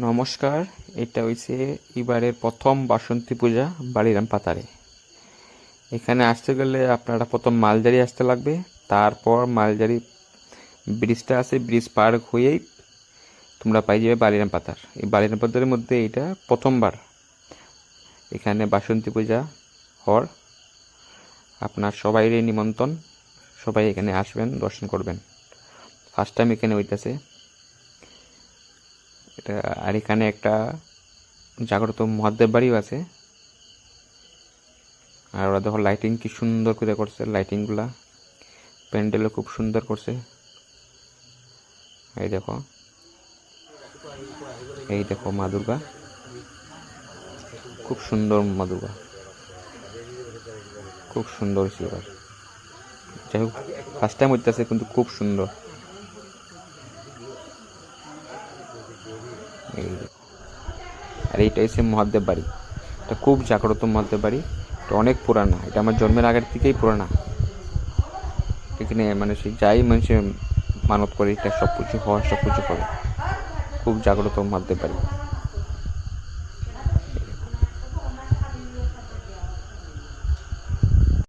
নমস্কার, এটা হইছে এবারের প্রথম বাসন্তী পূজা বালিরাম পাতারে। এখানে আসতে গেলে আপনারা প্রথম মালজারি আসতে লাগবে, তারপর মালজারি ব্রিজটা আছে, ব্রিজ পার হয়েই তোমরা পাই যাবে বালিরাম পাতার। এই বালিরাম পাতারের মধ্যে এটা প্রথমবার এখানে বাসন্তী পূজা হওয়ার। আপনার সবাইরে নিমন্ত্রণ, সবাই এখানে আসবেন, দর্শন করবেন। ফার্স্ট টাইম এখানে হইতেছে এটা। আর এখানে একটা জাগ্রত মহাদেব বাড়িও আছে। আর ওরা দেখো লাইটিং কি সুন্দর করে করছে, লাইটিংগুলা প্যান্ডেলও খুব সুন্দর করছে। এই দেখো মা দুর্গা, খুব সুন্দর মা দুর্গা, খুব সুন্দর হয়েছে এবার। যাই হোক, ফার্স্ট টাইম হইতেছে কিন্তু খুব সুন্দর। এই আর এইটা হচ্ছে মহাদেব বাড়ি। এটা খুব জাগ্রত মহাদেব বাড়ি, এটা অনেক পুরানা। এটা আমার জন্মের আগের থেকেই পুরানা। এখানে মানুষ যাই মানুষের মানত করে, এটা সব কিছু হয়, সব কিছু করে। খুব জাগ্রত মহাদেব বাড়ি।